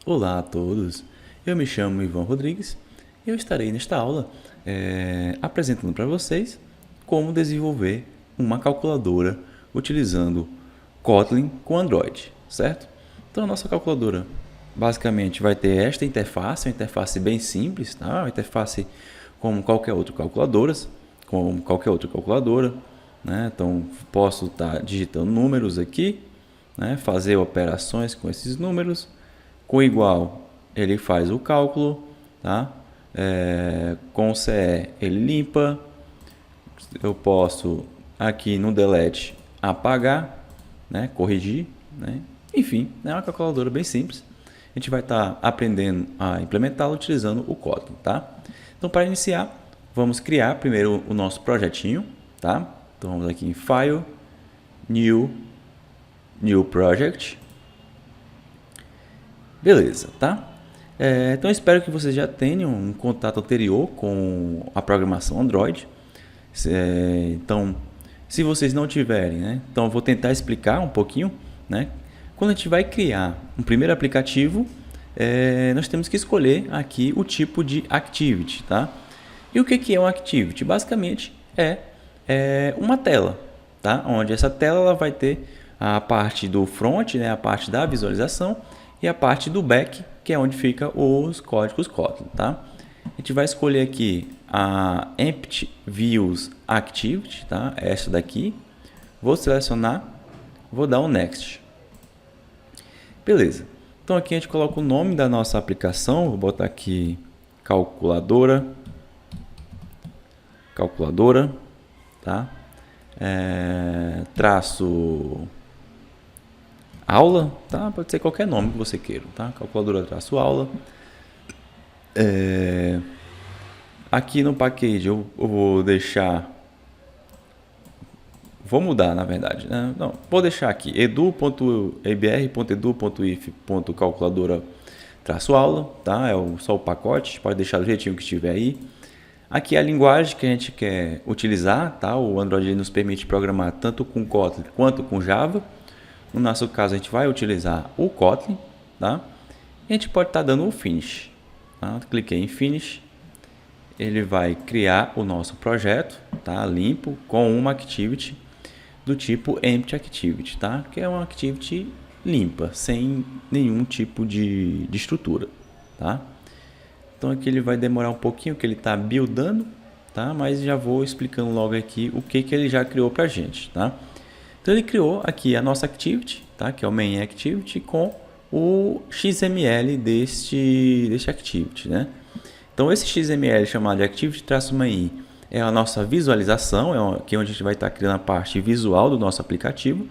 Olá a todos, eu me chamo Ivan Rodrigues e eu estarei nesta aula apresentando para vocês como desenvolver uma calculadora utilizando Kotlin com Android, certo? Então a nossa calculadora basicamente vai ter esta interface, uma interface bem simples, tá? Uma interface como qualquer outra calculadora, né? Então posso estar digitando números aqui, né? Fazer operações com esses números. Com igual, ele faz o cálculo, tá? Com o CE, ele limpa. Eu posso aqui no delete apagar, né? Corrigir, né? Enfim, é uma calculadora bem simples. A gente vai estar aprendendo a implementá-la utilizando o Kotlin, tá? Então, para iniciar, vamos criar primeiro o nosso projetinho, tá? Então, vamos aqui em File, New Project. Beleza, tá? Então espero que vocês já tenham um contato anterior com a programação Android. Então, se vocês não tiverem, né? Então eu vou tentar explicar um pouquinho, né? Quando a gente vai criar um primeiro aplicativo, nós temos que escolher aqui o tipo de Activity, tá? E o que é um Activity? Basicamente é uma tela, tá? Onde essa tela ela vai ter a parte do front, né? A parte da visualização e a parte do back, que é onde fica os códigos Kotlin, tá? A gente vai escolher aqui a Empty Views Activity, tá? Essa daqui. Vou selecionar, vou dar um Next. Beleza. Então aqui a gente coloca o nome da nossa aplicação, vou botar aqui calculadora, tá? Traço aula, tá? Pode ser qualquer nome que você queira, tá? Calculadora traço aula. Aqui no package eu vou deixar, vou mudar na verdade, né? Não, vou deixar aqui edu.ebr.edu.if.calculadora traço aula, tá? Só o pacote, pode deixar do jeitinho que estiver aí. Aqui é a linguagem que a gente quer utilizar, tá? O Android nos permite programar tanto com Kotlin quanto com Java. No nosso caso, a gente vai utilizar o Kotlin, tá? E a gente pode estar dando um Finish. Tá? Cliquei em Finish. Ele vai criar o nosso projeto, tá? Limpo, com uma Activity do tipo Empty Activity, tá? Que é uma Activity limpa, sem nenhum tipo de estrutura, tá? Então aqui ele vai demorar um pouquinho, que ele está buildando, tá? Mas já vou explicando logo aqui o que ele já criou para a gente, tá? Então ele criou aqui a nossa Activity, tá? Que é o Main Activity com o XML deste Activity, né? Então esse XML chamado de Activity-main é a nossa visualização, aqui onde a gente vai estar criando a parte visual do nosso aplicativo.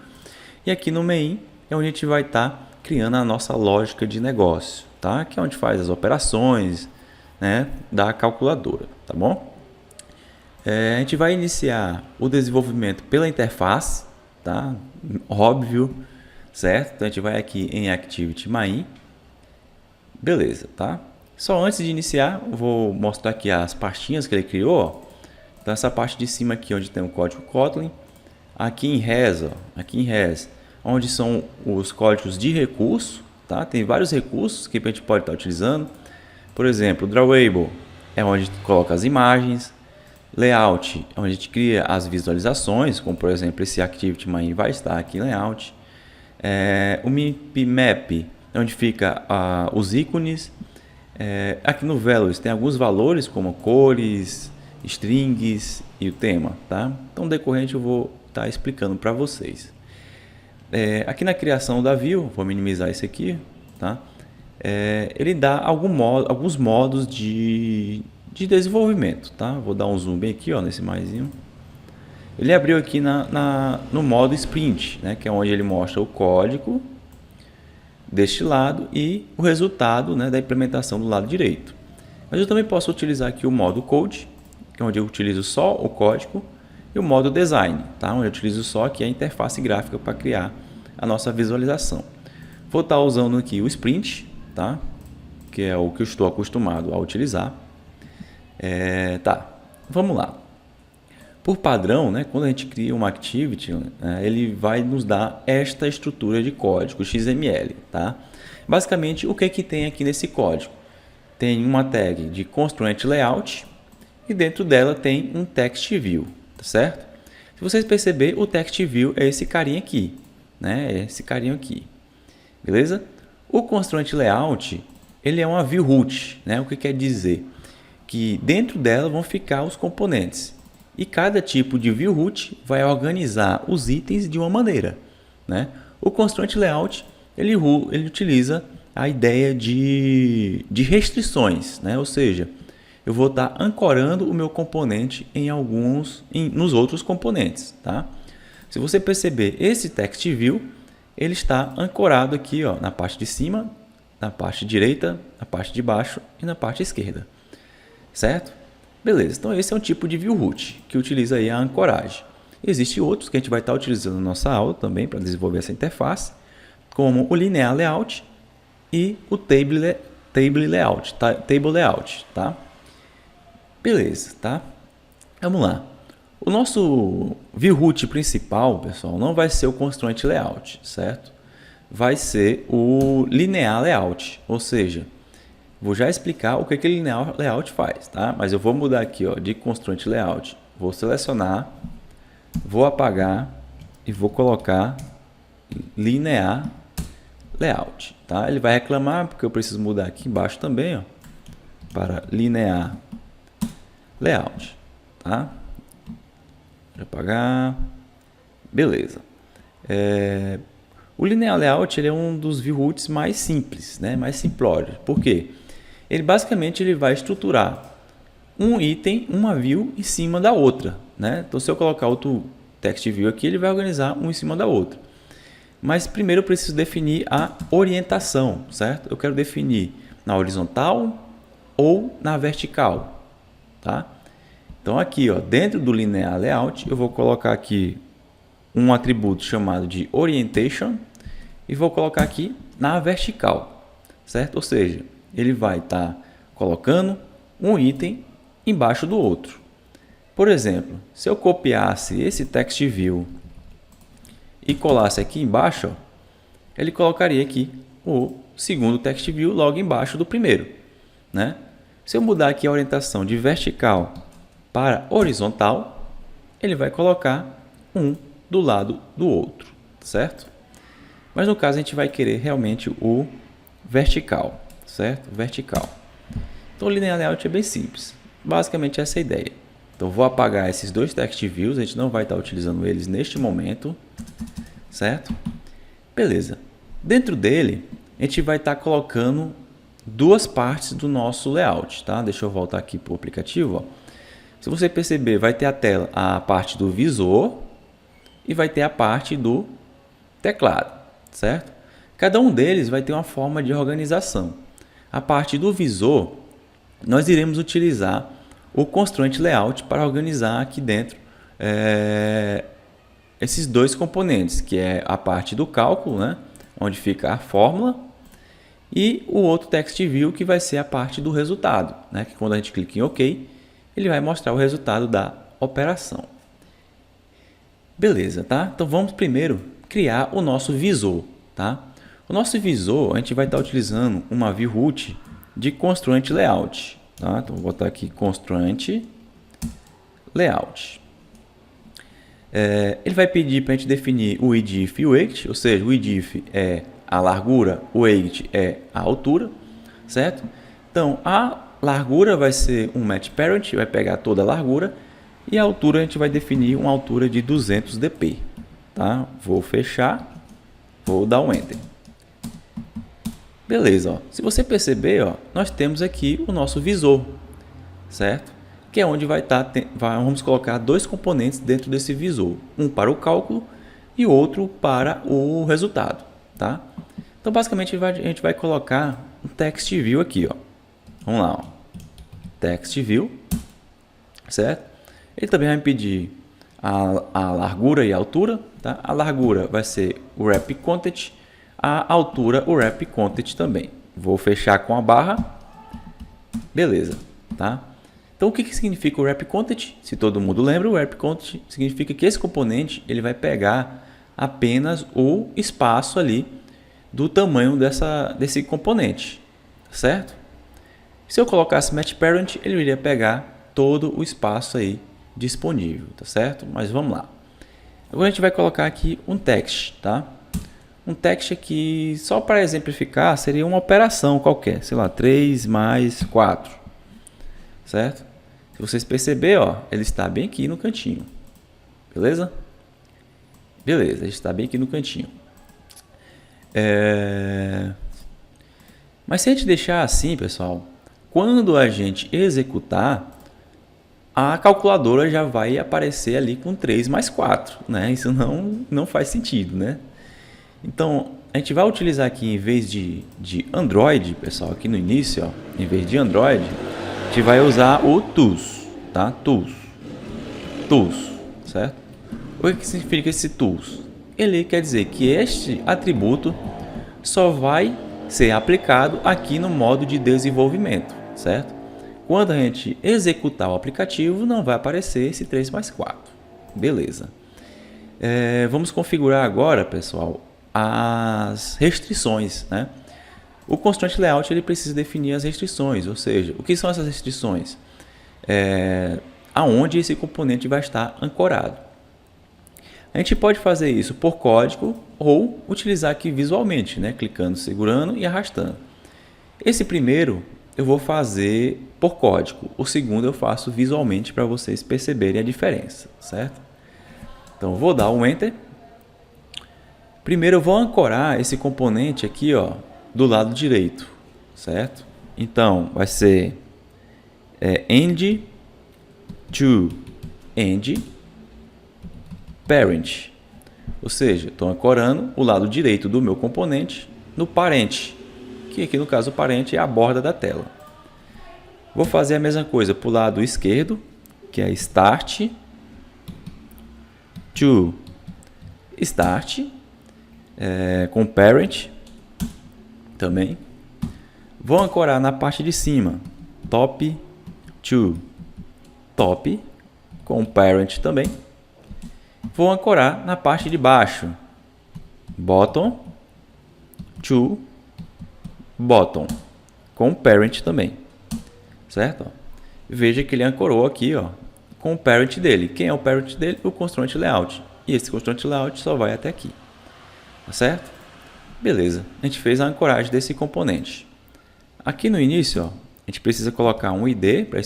E aqui no main é onde a gente vai estar criando a nossa lógica de negócio, tá? Que é onde faz as operações, né, da calculadora, tá bom? A gente vai iniciar o desenvolvimento pela interface, tá? Óbvio, certo? Então a gente vai aqui em Activity Main. Beleza, tá? Só antes de iniciar, vou mostrar aqui as pastinhas que ele criou. Então essa parte de cima aqui onde tem o código Kotlin, aqui em Res, onde são os códigos de recurso, tá? Tem vários recursos que a gente pode estar utilizando. Por exemplo, Drawable é onde a gente coloca as imagens. Layout é onde a gente cria as visualizações, como por exemplo esse Activity Main vai estar aqui em Layout. O Map é onde fica os ícones. Aqui no Values tem alguns valores como cores, strings e o tema, tá? Então decorrente eu vou estar explicando para vocês. Aqui na criação da view, vou minimizar isso aqui, tá? Ele dá alguns modos de desenvolvimento, tá? Vou dar um zoom bem aqui, ó, nesse maisinho. Ele abriu aqui no modo Sprint, né? Que é onde ele mostra o código deste lado e o resultado, né, da implementação do lado direito. Mas eu também posso utilizar aqui o modo Code, que é onde eu utilizo só o código, e o modo Design, tá? Onde eu utilizo só aqui a interface gráfica para criar a nossa visualização. Vou estar usando aqui o Sprint, tá? Que é o que eu estou acostumado a utilizar. Tá, vamos lá. Por padrão, né, quando a gente cria uma activity, ele vai nos dar esta estrutura de código XML. Tá? Basicamente, o que tem aqui nesse código? Tem uma tag de constraint layout e dentro dela tem um text view, tá certo? Se vocês perceberem, o text view é esse carinha aqui, né? É esse carinha aqui, beleza? O constraint layout, ele é uma view root, né? O que quer dizer? Que dentro dela vão ficar os componentes e cada tipo de view root vai organizar os itens de uma maneira, né? O constraint layout, ele utiliza a ideia de restrições, né? Ou seja, eu vou estar ancorando o meu componente nos outros componentes. Tá? Se você perceber, esse text view, ele está ancorado aqui, ó, na parte de cima, na parte direita, na parte de baixo e na parte esquerda. Certo? Beleza, então esse é um tipo de view root que utiliza aí a ancoragem. Existem outros que a gente vai estar utilizando na nossa aula também para desenvolver essa interface, como o linear layout e o table layout, tá? Beleza, tá? Vamos lá. O nosso view root principal, pessoal, não vai ser o constraint layout, certo? Vai ser o linear layout, ou seja, vou já explicar o que o linear layout faz, tá? Mas eu vou mudar aqui, ó, de constraint layout. Vou selecionar, vou apagar e vou colocar linear layout, tá? Ele vai reclamar porque eu preciso mudar aqui embaixo também, ó, para linear layout, tá? Vou apagar, beleza. O linear layout ele é um dos view roots mais simples, né? Mais simplórios. Por quê? Ele basicamente ele vai estruturar um item, uma view em cima da outra, né? Então se eu colocar outro text view aqui, ele vai organizar um em cima da outra. Mas primeiro eu preciso definir a orientação, certo? Eu quero definir na horizontal ou na vertical, tá? Então aqui, ó, dentro do linear layout, eu vou colocar aqui um atributo chamado de orientation e vou colocar aqui na vertical, certo? Ou seja, ele vai estar colocando um item embaixo do outro. Por exemplo, se eu copiasse esse text view e colasse aqui embaixo, ó, ele colocaria aqui o segundo text view logo embaixo do primeiro, né? Se eu mudar aqui a orientação de vertical para horizontal, ele vai colocar um do lado do outro, certo? Mas no caso a gente vai querer realmente o vertical, certo? Vertical. Então o linear layout é bem simples, basicamente essa é a ideia. Então vou apagar esses dois text views, a gente não vai estar utilizando eles neste momento, certo? Beleza. Dentro dele, a gente vai estar colocando duas partes do nosso layout, tá? Deixa eu voltar aqui para o aplicativo, ó. Se você perceber, vai ter a parte do visor e vai ter a parte do teclado, certo? Cada um deles vai ter uma forma de organização. A parte do visor, nós iremos utilizar o constraint layout para organizar aqui dentro esses dois componentes, que é a parte do cálculo, né, onde fica a fórmula, e o outro text view, que vai ser a parte do resultado, né, que quando a gente clica em OK, ele vai mostrar o resultado da operação. Beleza, tá? Então vamos primeiro criar o nosso visor, tá? O nosso visor, a gente vai estar utilizando uma view root de constraint layout, tá? Então vou botar aqui constraint layout. Ele vai pedir para a gente definir o width e o height, ou seja, o width é a largura, o height é a altura, certo? Então a largura vai ser um match parent, vai pegar toda a largura, e a altura a gente vai definir uma altura de 200 dp, tá? Vou fechar, vou dar um enter. Beleza, ó. Se você perceber, ó, nós temos aqui o nosso visor, certo? Que é onde vamos colocar dois componentes dentro desse visor, um para o cálculo e outro para o resultado, tá? Então basicamente a gente vai colocar um text view aqui, ó. Vamos lá, ó. Text view, certo? Ele também vai me pedir a largura e a altura, tá? A largura vai ser o wrap content, a altura o wrap content também. Vou fechar com a barra, beleza, tá? Então, o que significa o wrap content? Se todo mundo lembra, o wrap content significa que esse componente ele vai pegar apenas o espaço ali do tamanho desse componente, certo? Se eu colocasse match parent, ele iria pegar todo o espaço aí disponível, tá certo? Mas vamos lá. Agora a gente vai colocar aqui um text, tá? Um text aqui, só para exemplificar, seria uma operação qualquer, sei lá, 3 mais 4, certo? Se vocês perceberem, ó, ele está bem aqui no cantinho, beleza? Beleza, ele está bem aqui no cantinho. Mas se a gente deixar assim, pessoal, quando a gente executar, a calculadora já vai aparecer ali com 3 mais 4, né? Isso não faz sentido, né? Então, a gente vai utilizar aqui, em vez de Android, pessoal, aqui no início, ó, em vez de Android, a gente vai usar o tools, tá? Tools, certo? O que significa esse tools? Ele quer dizer que este atributo só vai ser aplicado aqui no modo de desenvolvimento, certo? Quando a gente executar o aplicativo, não vai aparecer esse 3 mais 4. Beleza. Vamos configurar agora, pessoal, as restrições, né? O constraint layout ele precisa definir as restrições, ou seja, o que são essas restrições? Aonde esse componente vai estar ancorado. A gente pode fazer isso por código ou utilizar aqui visualmente, né? Clicando, segurando e arrastando. Esse primeiro eu vou fazer por código, o segundo eu faço visualmente para vocês perceberem a diferença, certo? Então vou dar um Enter. Primeiro eu vou ancorar esse componente aqui, ó, do lado direito, certo? Então vai ser end to end parent, ou seja, estou ancorando o lado direito do meu componente no parente, que aqui no caso o parente é a borda da tela. Vou fazer a mesma coisa para o lado esquerdo, que é start to start, com parent também. Vou ancorar na parte de cima, top to top, com parent também. Vou ancorar na parte de baixo, bottom to bottom, com parent também, certo? Veja que ele ancorou aqui, ó, com o parent dele. Quem é o parent dele? O constraint layout. E esse constraint layout só vai até aqui, tá certo? Beleza, a gente fez a ancoragem desse componente. Aqui no início, ó, a gente precisa colocar um ID para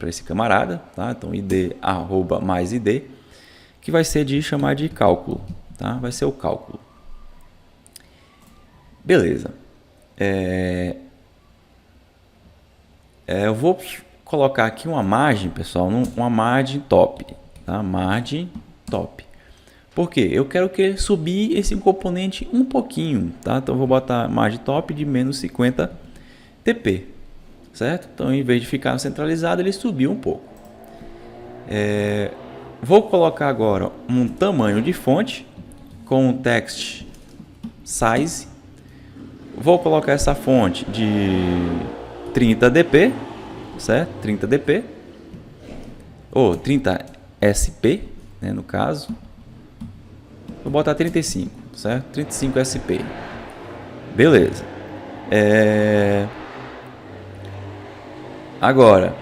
esse camarada, tá? Então id mais id, que vai ser de chamar de cálculo, tá? Vai ser o cálculo. Beleza. Eu vou colocar aqui uma margem, pessoal, uma margem top, tá? Margem top. Por quê? Eu quero que subir esse componente um pouquinho, tá? Então eu vou botar margem top de menos 50 dp, certo? Então em vez de ficar centralizado, ele subiu um pouco. Vou colocar agora um tamanho de fonte com um text size. Vou colocar essa fonte de 30 dp, certo? 30 dp ou 30 sp, né, no caso. Vou botar 35, certo? 35 sp. Beleza. Agora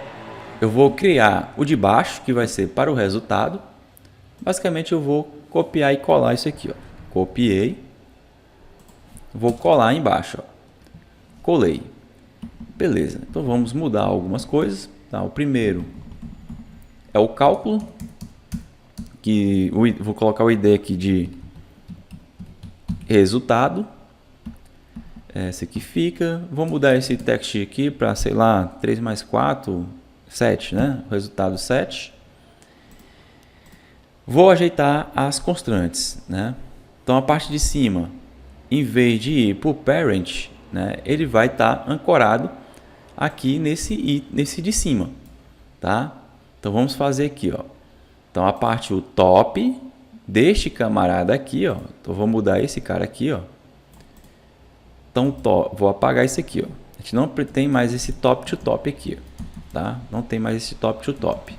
eu vou criar o de baixo, que vai ser para o resultado. Basicamente eu vou copiar e colar isso aqui, ó. Copiei. Vou colar embaixo, ó. Colei. Beleza. Então vamos mudar algumas coisas, tá? O primeiro é o cálculo, que vou colocar o ID aqui de resultado. Esse aqui fica. Vou mudar esse text aqui para, sei lá, 3 mais 4, 7, né? O resultado 7. Vou ajeitar as constantes, né? Então a parte de cima, em vez de ir para o parent, né, ele vai estar ancorado aqui nesse de cima, tá? Então vamos fazer aqui, ó. Então a parte o top deste camarada aqui, ó. Então vou mudar esse cara aqui, ó. Então vou apagar isso aqui, ó. A gente não tem mais esse top to top aqui, ó. tá? Não tem mais esse top to top.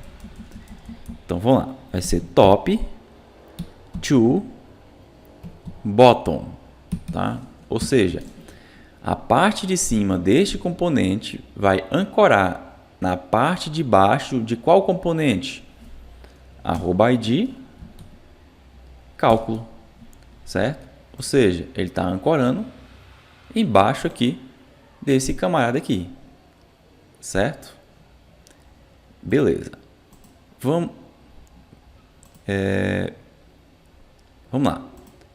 Então vamos lá, vai ser top to bottom, tá? Ou seja, a parte de cima deste componente vai ancorar na parte de baixo de qual componente? @id cálculo, certo? Ou seja, ele está ancorando embaixo aqui desse camarada aqui, certo? Beleza. Vamos lá.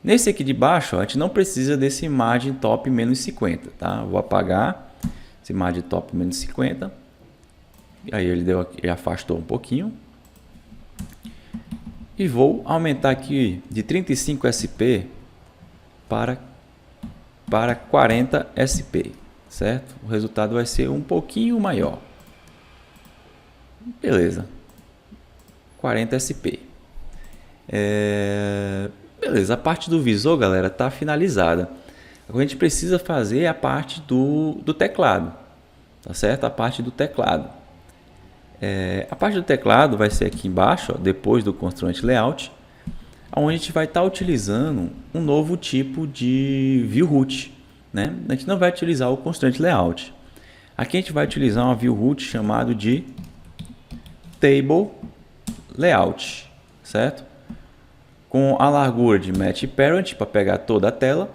Nesse aqui de baixo, ó, a gente não precisa desse margin top menos 50, tá? Vou apagar esse margin top menos 50. Aí ele afastou um pouquinho. E vou aumentar aqui de 35 SP para 40 SP, certo? O resultado vai ser um pouquinho maior. Beleza. 40 SP. Beleza, a parte do visor, galera, está finalizada. Agora a gente precisa fazer a parte do teclado, tá certo? A parte do teclado. A parte do teclado vai ser aqui embaixo, ó, depois do constraint layout, onde a gente vai estar utilizando um novo tipo de view root, né? A gente não vai utilizar o constraint layout. Aqui a gente vai utilizar uma view root chamado de table layout, certo? Com a largura de match parent para pegar toda a tela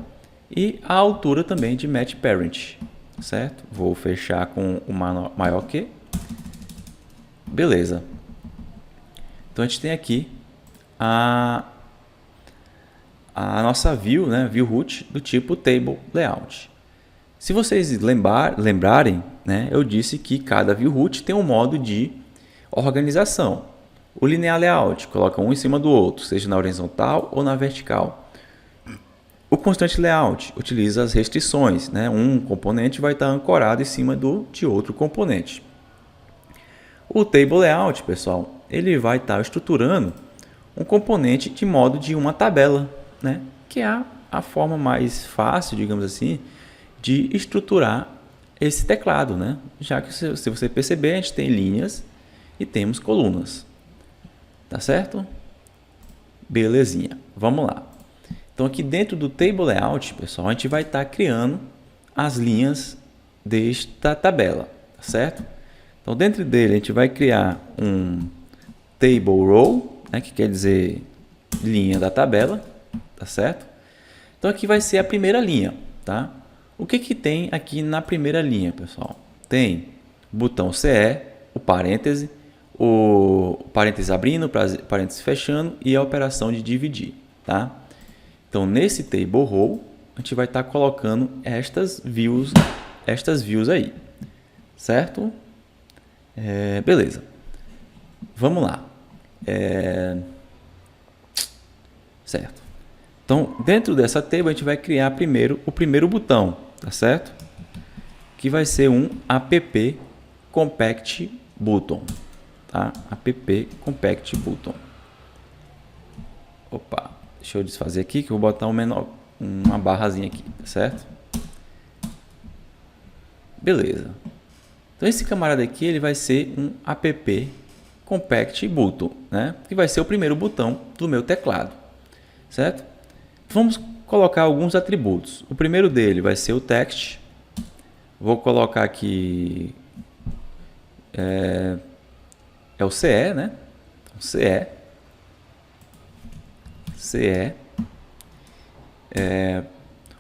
e a altura também de match parent, certo? Vou fechar com o maior que. Beleza. Então a gente tem aqui a nossa view, né? View root do tipo table layout. Se vocês lembrarem, né? Eu disse que cada view root tem um modo de organização. O linear layout coloca um em cima do outro, seja na horizontal ou na vertical. O constraint layout utiliza as restrições, né? Um componente vai estar ancorado em cima de outro componente. O table layout, pessoal, ele vai estar estruturando um componente de modo de uma tabela, né? Que é a forma mais fácil, digamos assim, de estruturar esse teclado, né? Já que, se você perceber, a gente tem linhas e temos colunas. Tá certo? Belezinha. Vamos lá. Então aqui dentro do table layout, pessoal, a gente vai estar criando as linhas desta tabela, tá certo? Então dentro dele a gente vai criar um table row, né, que quer dizer linha da tabela, tá certo? Então aqui vai ser a primeira linha, tá? O que tem aqui na primeira linha, pessoal? Tem o botão CE, o parêntese, o parênteses abrindo, parênteses fechando e a operação de dividir, tá? Então nesse table row a gente vai estar colocando estas views aí, certo? Beleza. Vamos lá. Certo. Então dentro dessa table a gente vai criar primeiro o primeiro botão, tá certo? Que vai ser um app compact button. Tá? App compact button. Opa, deixa eu desfazer aqui que eu vou botar uma barrazinha aqui, certo? Beleza. Então esse camarada aqui ele vai ser um app compact button, né? Que vai ser o primeiro botão do meu teclado, certo? Vamos colocar alguns atributos. O primeiro dele vai ser o text. Vou colocar aqui é o CE, né? CE.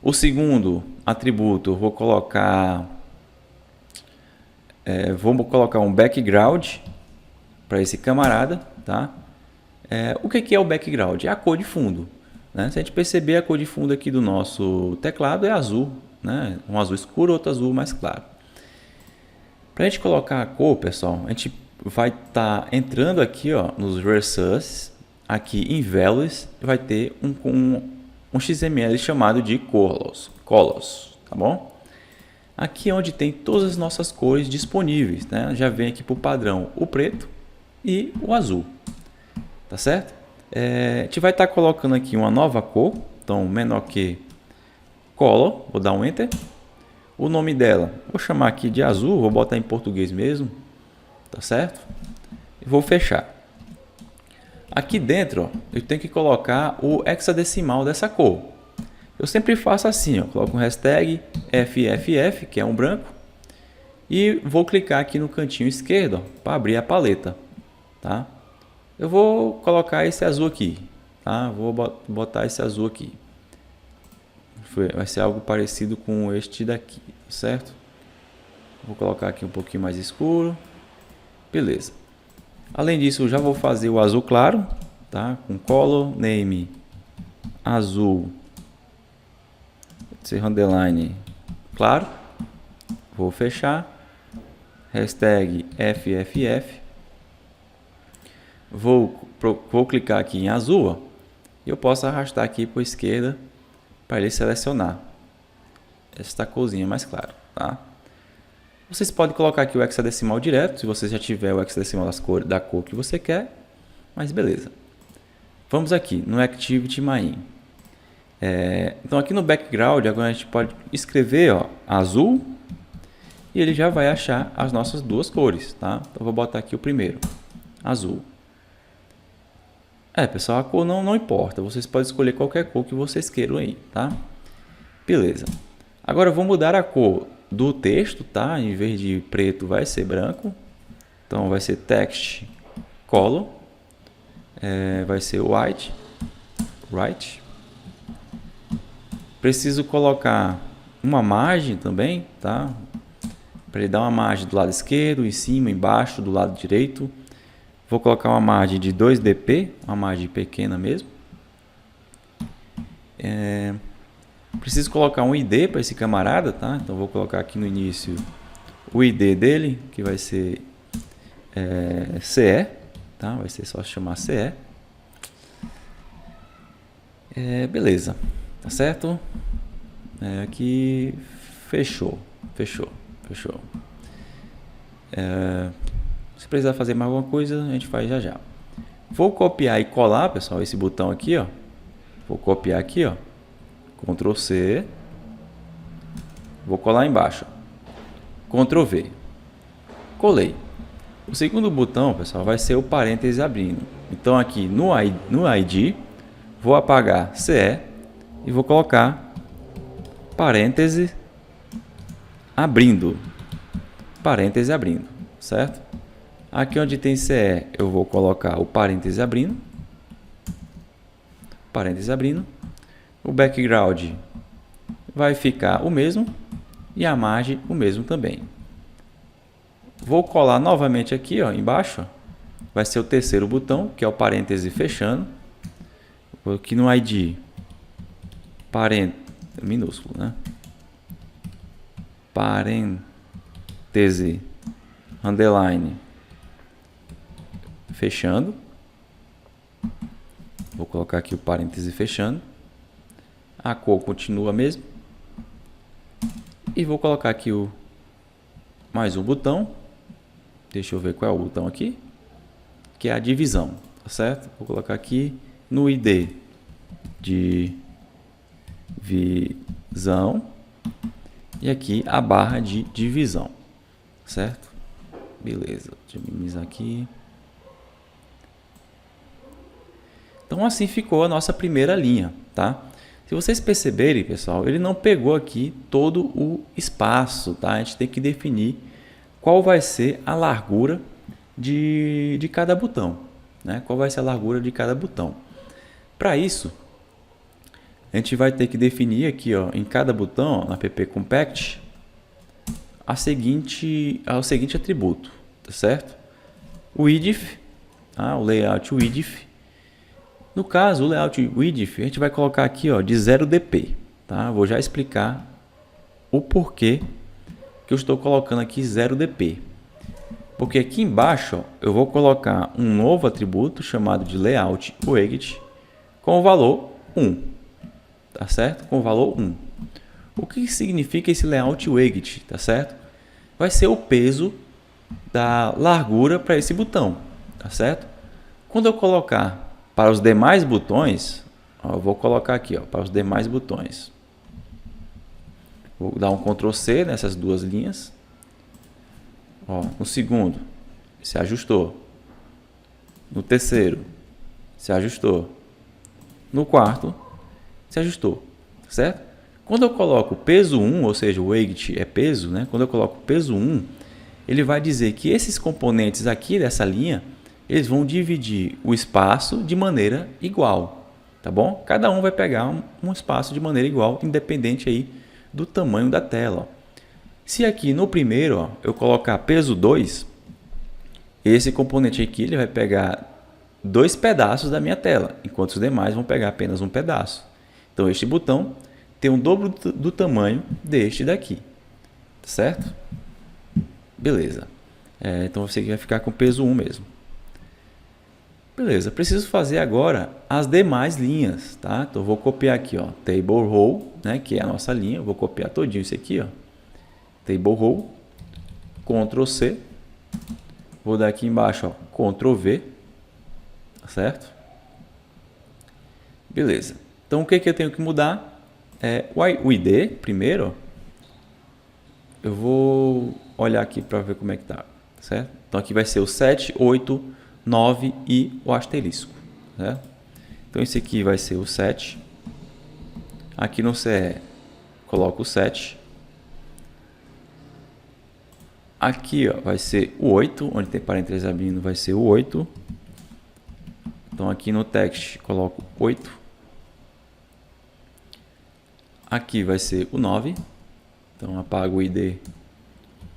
O segundo atributo eu vou colocar um background para esse camarada, tá? O que é o background? É a cor de fundo, né? Se a gente perceber, a cor de fundo aqui do nosso teclado é azul, né? Um azul escuro, outro azul mais claro. Para a gente colocar a cor, pessoal, a gente vai estar entrando aqui, ó, nos resources, aqui em values, vai ter um XML chamado de colors, tá bom? Aqui é onde tem todas as nossas cores disponíveis, né? Já vem aqui por padrão o preto e o azul, tá certo? A gente vai estar colocando aqui uma nova cor, então menor que color, vou dar um enter. O nome dela, vou chamar aqui de azul, vou botar em português mesmo. tá certo? E vou fechar. Aqui dentro, ó, eu tenho que colocar o hexadecimal dessa cor. Eu sempre faço assim, ó, coloco um hashtag FFF, que é um branco, e vou clicar aqui no cantinho esquerdo para abrir a paleta, tá? Eu vou colocar esse azul aqui, tá? Vou botar esse azul aqui. Vai ser algo parecido com este daqui, certo? Vou colocar aqui um pouquinho mais escuro. Beleza. Além disso, eu já vou fazer o azul claro, tá? Com color name azul, esse underline claro. Vou fechar. Hashtag FFF. Vou clicar aqui em azul, ó, e eu posso arrastar aqui para a esquerda para ele selecionar esta corzinha mais clara, tá? Vocês podem colocar aqui o hexadecimal direto, se você já tiver o hexadecimal da cor que você quer, mas beleza. Vamos aqui no Activity Main. Então aqui no background, agora a gente pode escrever, ó, azul, e ele já vai achar as nossas duas cores, tá? Então vou botar aqui o primeiro, azul. Pessoal, a cor não importa, vocês podem escolher qualquer cor que vocês queiram aí, tá? Beleza. Agora eu vou mudar a cor do texto, tá? Em vez de preto vai ser branco. Então vai ser text color. Vai ser white. Preciso colocar uma margem também, tá? Para ele dar uma margem do lado esquerdo, em cima, embaixo, do lado direito. Vou colocar uma margem de 2dp, uma margem pequena mesmo. Preciso colocar um ID para esse camarada, tá? Então vou colocar aqui no início o ID dele, que vai ser CE, tá? Vai ser só chamar CE. Beleza, tá certo? Aqui fechou. Se precisar fazer mais alguma coisa, a gente faz já. Vou copiar e colar, pessoal, esse botão aqui, ó. Vou copiar aqui, ó. Ctrl C. Vou colar embaixo. Ctrl V. Colei. O segundo botão, pessoal, vai ser o parêntese abrindo. Então aqui no ID, vou apagar CE e vou colocar parêntese abrindo. Parêntese abrindo, certo? Aqui onde tem CE, eu vou colocar o parêntese abrindo. Parêntese abrindo. O background vai ficar o mesmo e a margem o mesmo também. Vou colar novamente aqui, ó, embaixo. Ó. Vai ser o terceiro botão, que é o parêntese fechando. Vou aqui no ID. Minúsculo, né? Parêntese underline fechando. Vou colocar aqui o parêntese fechando. A cor continua mesmo. E vou colocar aqui mais um botão. Deixa eu ver qual é o botão aqui. Que é a divisão, tá certo? Vou colocar aqui no ID divisão. E aqui a barra de divisão, certo? Beleza, deixa eu minimizar aqui. Então assim ficou a nossa primeira linha, tá? Se vocês perceberem, pessoal, ele não pegou aqui todo o espaço, tá? A gente tem que definir qual vai ser a largura de cada botão, né? Qual vai ser a largura de cada botão. Para isso, a gente vai ter que definir aqui, ó, em cada botão, ó, na app Compact, o seguinte atributo, tá certo? O width, tá? O layout width. No caso, o layout width, a gente vai colocar aqui, ó, de 0dp, tá? Vou já explicar o porquê que eu estou colocando aqui 0dp. Porque aqui embaixo, ó, eu vou colocar um novo atributo chamado de layout width com o valor 1, tá certo? Com o valor 1. O que significa esse layout width, tá certo? Vai ser o peso da largura para esse botão, tá certo? Quando eu colocar para os demais botões, ó, eu vou colocar aqui, ó, para os demais botões. Vou dar um Ctrl C nessas duas linhas. Ó, no segundo, se ajustou. No terceiro, se ajustou. No quarto, se ajustou, certo? Quando eu coloco peso 1, ou seja, o weight é peso, né? Quando eu coloco peso 1, ele vai dizer que esses componentes aqui dessa linha, eles vão dividir o espaço de maneira igual, tá bom? Cada um vai pegar um espaço de maneira igual, independente aí do tamanho da tela. Ó. Se aqui no primeiro, ó, eu colocar peso 2, esse componente aqui ele vai pegar 2 pedaços da minha tela, enquanto os demais vão pegar apenas um pedaço. Então, este botão tem um dobro do tamanho deste daqui, certo? Beleza. Então, você vai ficar com peso 1 mesmo. Beleza, preciso fazer agora as demais linhas, tá? Então, eu vou copiar aqui, ó, Table Row, né, que é a nossa linha. Eu vou copiar todinho isso aqui, ó. Table Row, Ctrl C. Vou dar aqui embaixo, ó, Ctrl V, tá certo? Beleza. Então, o que eu tenho que mudar? O ID, primeiro, eu vou olhar aqui para ver como é que tá, certo? Então, aqui vai ser o 7, 8, 9 e o asterisco, certo? Então, esse aqui vai ser o 7. Aqui no CE, coloco o 7. Aqui, ó, vai ser o 8, onde tem parênteses abrindo, vai ser o 8. Então, aqui no text, coloco 8. Aqui vai ser o 9. Então, apago o ID,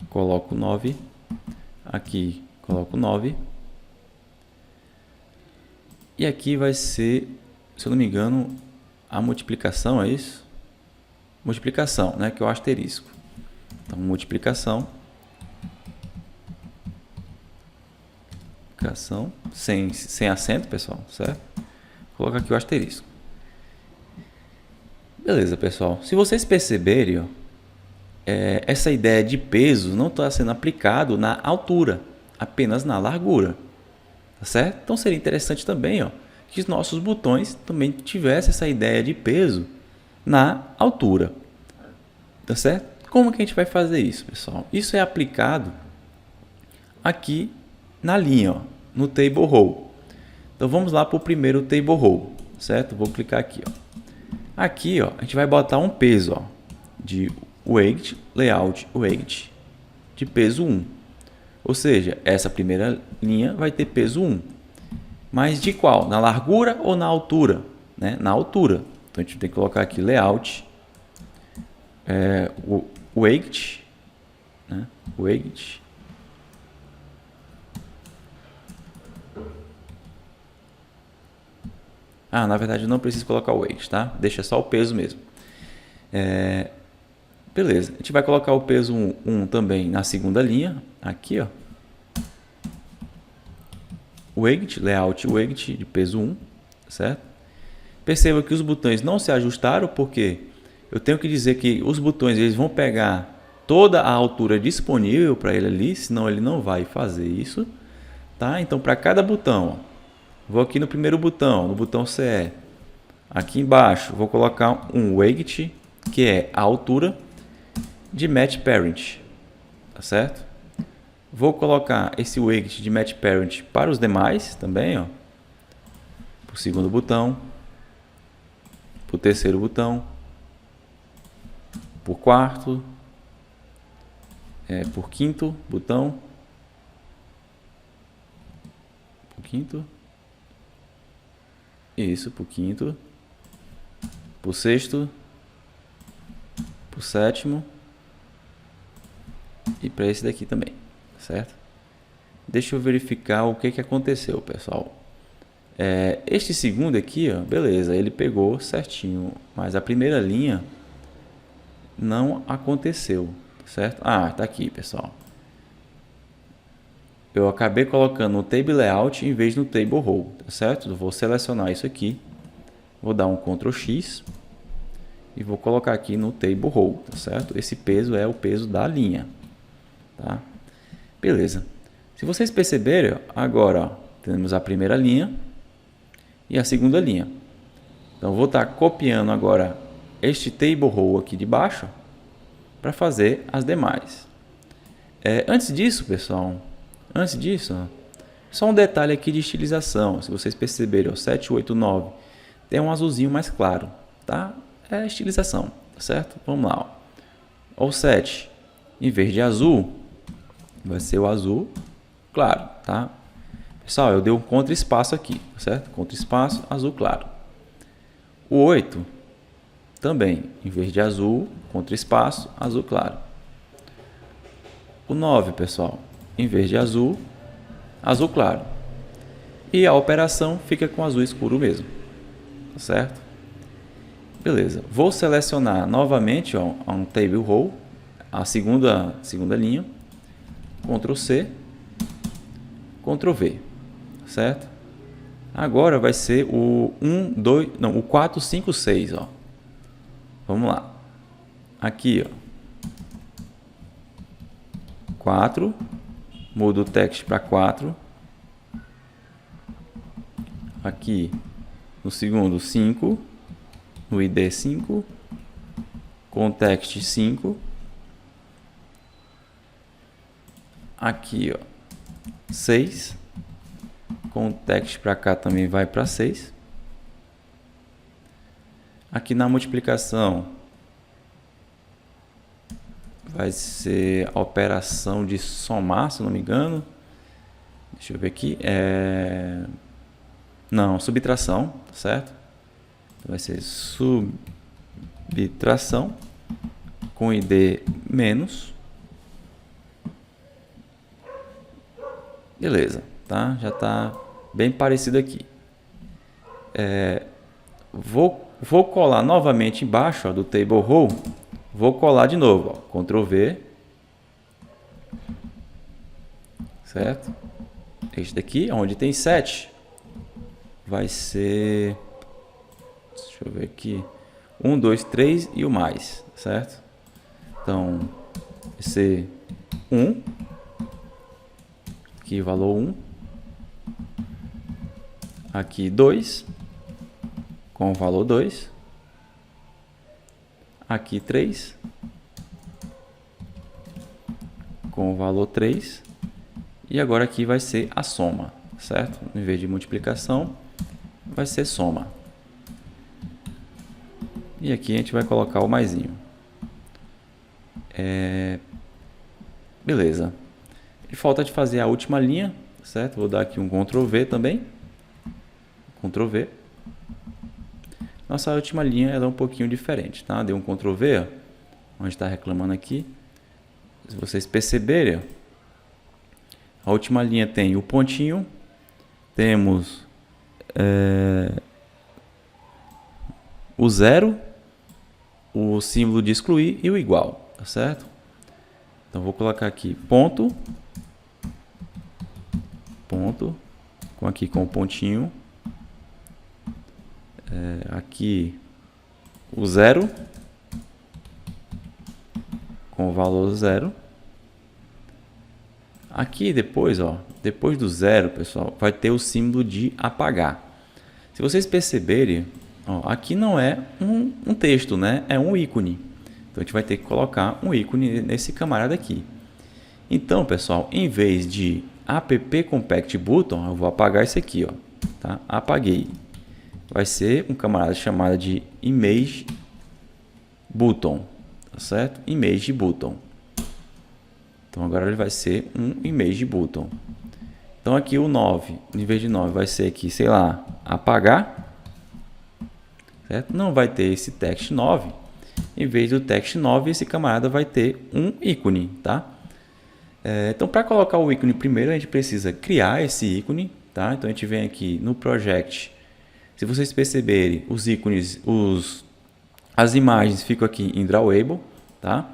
coloco 9. Aqui, coloco 9. E aqui vai ser, se eu não me engano, a multiplicação, é isso? Multiplicação, né? Que é o asterisco. Então, multiplicação. Sem acento, pessoal, certo? Coloca aqui o asterisco. Beleza, pessoal. Se vocês perceberem, ó, essa ideia de peso não está sendo aplicado na altura, apenas na largura, tá certo? Então seria interessante também, ó, que os nossos botões também tivessem essa ideia de peso na altura, tá certo? Como que a gente vai fazer isso, pessoal? Isso é aplicado aqui na linha, ó, no Table Row. Então vamos lá para o primeiro Table Row, certo? Vou clicar aqui, ó. Aqui, ó, a gente vai botar um peso, ó, de weight, layout, weight, de peso 1. Ou seja, essa primeira linha vai ter peso 1. Mas de qual? Na largura ou na altura? Né? Na altura. Então, a gente tem que colocar aqui layout, o weight, né? Weight. Na verdade, não preciso colocar o weight, tá? Deixa só o peso mesmo. Beleza. A gente vai colocar o peso 1 também na segunda linha. Aqui, ó. Weight, layout, weight de peso 1, certo? Perceba que os botões não se ajustaram, porque eu tenho que dizer que os botões eles vão pegar toda a altura disponível para ele ali, senão ele não vai fazer isso, tá? Então, para cada botão, ó, vou aqui no primeiro botão, no botão CE. Aqui embaixo, vou colocar um weight, que é a altura de match parent, tá certo? Vou colocar esse weight de match parent para os demais também, ó. Para o segundo botão, para o terceiro botão, para o quarto, para o quinto botão, para o quinto. Isso, para o quinto, para o sexto, para o sétimo e para esse daqui também, certo? Deixa eu verificar o que aconteceu, pessoal. Este segundo aqui, ó, beleza, ele pegou certinho, mas a primeira linha não aconteceu, certo? Tá aqui, pessoal. Eu acabei colocando no Table Layout em vez no Table Row, tá certo? Eu vou selecionar isso aqui, vou dar um Ctrl X e vou colocar aqui no Table Row, tá certo? Esse peso é o peso da linha, tá? Beleza. Se vocês perceberem, ó, agora ó, temos a primeira linha e a segunda linha. Então, vou estar copiando agora este Table Row aqui de baixo para fazer as demais. Antes disso, pessoal, Antes disso, ó, só um detalhe aqui de estilização. Se vocês perceberem, o 7, 8, 9 tem um azulzinho mais claro, tá? É a estilização, tá certo? Vamos lá, ó. O 7, em vez de azul, vai ser o azul claro, tá? Pessoal, eu dei um contra-espaço aqui, certo? Contra-espaço, azul claro. O 8, também, em vez de azul, contra-espaço, azul claro. O 9, pessoal, em vez de azul, azul claro. E a operação fica com azul escuro mesmo, tá certo? Beleza, vou selecionar novamente, ó, um table row, a segunda linha, Ctrl C, Ctrl V, certo? Agora vai ser o 4, 5, 6, ó. Vamos lá. Aqui, ó. 4, mudo o text para 4. Aqui no segundo 5, no ID 5, context 5. Aqui, ó, 6. Context para cá também vai para 6. Aqui na multiplicação vai ser a operação de somar, se não me engano. Deixa eu ver aqui. Não, subtração, certo? Então vai ser subtração com ID menos. Beleza, tá? Já está bem parecido aqui. Vou colar novamente embaixo, ó, do table row. Vou colar de novo, ó, Ctrl V, certo? Este daqui, onde tem 7, vai ser, deixa eu ver aqui, 1, 2, 3 e o mais, certo? Então, vai ser 1, aqui valor 1, aqui 2, com o valor 2, aqui 3, com o valor 3, e agora aqui vai ser a soma, certo? Em vez de multiplicação, vai ser soma. E aqui a gente vai colocar o maisinho. Beleza. E falta de fazer a última linha, certo? Vou dar aqui um Ctrl V também. Ctrl V. Nossa última linha ela é um pouquinho diferente, tá? Dei um Ctrl V, ó, onde está reclamando aqui. Se vocês perceberem, a última linha tem o pontinho, temos o zero, o símbolo de excluir e o igual, tá certo? Então vou colocar aqui ponto, aqui com o pontinho. Aqui o zero com o valor 0. Aqui depois, ó, depois do 0, pessoal, vai ter o símbolo de apagar. Se vocês perceberem, ó, aqui não é um texto, né? É um ícone. Então a gente vai ter que colocar um ícone nesse camarada aqui. Então, pessoal, em vez de app compact button, eu vou apagar esse aqui, ó, tá? Apaguei. Vai ser um camarada chamado de image button, tá certo? Image button. Então agora ele vai ser um image button. Então aqui o 9, em vez de 9 vai ser aqui, sei lá, apagar, certo? Não vai ter esse text 9. Em vez do text 9, esse camarada vai ter um ícone, tá? Então para colocar o ícone primeiro, a gente precisa criar esse ícone, tá? Então a gente vem aqui no project. Se vocês perceberem, os ícones, as imagens ficam aqui em Drawable, tá?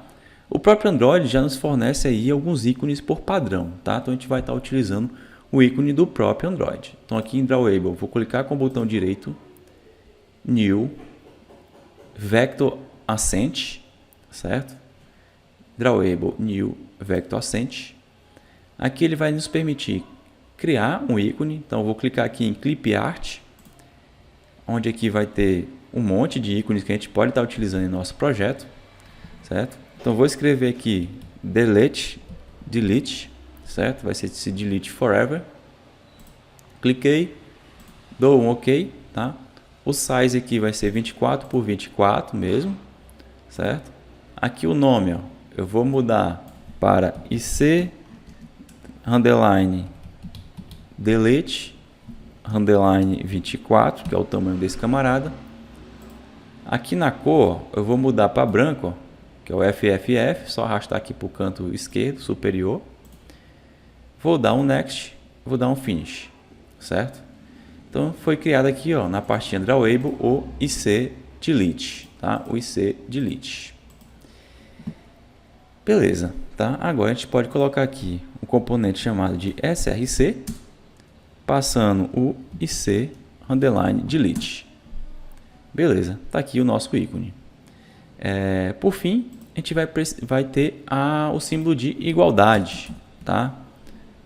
O próprio Android já nos fornece aí alguns ícones por padrão, tá? Então a gente vai estar utilizando o ícone do próprio Android. Então aqui em Drawable, vou clicar com o botão direito, New, Vector Accent, certo? Drawable, New, Vector Accent. Aqui ele vai nos permitir criar um ícone, então eu vou clicar aqui em Clip Art, onde aqui vai ter um monte de ícones que a gente pode estar utilizando em nosso projeto, certo? Então vou escrever aqui delete, certo? Vai ser esse delete forever. Cliquei, dou um OK, tá? O size aqui vai ser 24 por 24 mesmo, certo? Aqui o nome, ó, eu vou mudar para IC underline delete underline 24, que é o tamanho desse camarada. Aqui na cor eu vou mudar para branco, ó, que é o FFF, só arrastar aqui para o canto esquerdo superior. Vou dar um next, vou dar um finish, certo? Então foi criado aqui, ó, na pastinha drawable o IC delete, tá? O IC delete. Beleza, tá? Agora a gente pode colocar aqui um componente chamado de src, passando o IC underline delete. Beleza, tá aqui o nosso ícone. Por fim, a gente vai ter o símbolo de igualdade, tá?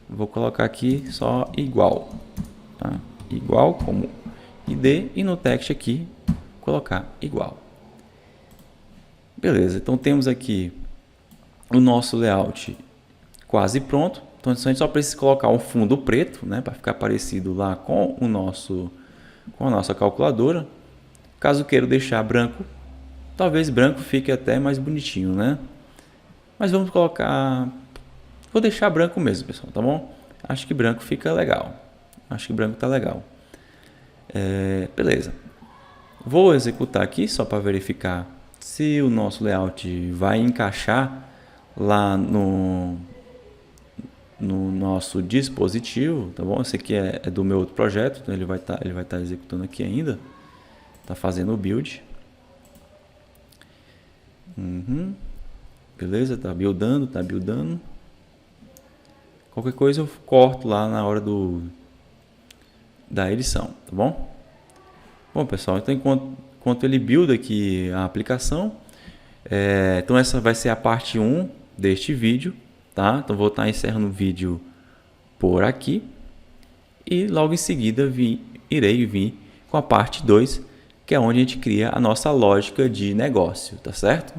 Vou colocar aqui só igual, tá? Igual como ID e no text aqui colocar igual. Beleza, então temos aqui o nosso layout quase pronto. Então a gente só precisa colocar um fundo preto, né, para ficar parecido lá com a nossa calculadora. Caso queira deixar branco, talvez branco fique até mais bonitinho, né? Mas vamos colocar, vou deixar branco mesmo, pessoal, tá bom? Acho que branco fica legal. Acho que branco tá legal. Beleza. Vou executar aqui só para verificar se o nosso layout vai encaixar lá no nosso dispositivo, tá bom? Esse aqui é do meu outro projeto, então ele vai estar executando aqui ainda. Tá fazendo o build. Beleza, tá buildando. Qualquer coisa eu corto lá na hora da edição, tá bom? Bom, pessoal, então enquanto ele builda aqui a aplicação, então essa vai ser a parte 1 deste vídeo, tá? Então vou estar encerrando o vídeo por aqui e logo em seguida irei vir com a parte 2, que é onde a gente cria a nossa lógica de negócio, tá certo?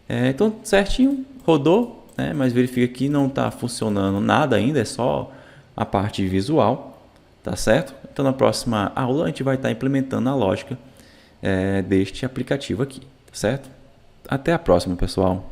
Então certinho, rodou, né? Mas verifica que não está funcionando nada ainda, é só a parte visual, tá certo? Então na próxima aula a gente vai estar implementando a lógica deste aplicativo aqui, tá certo? Até a próxima, pessoal.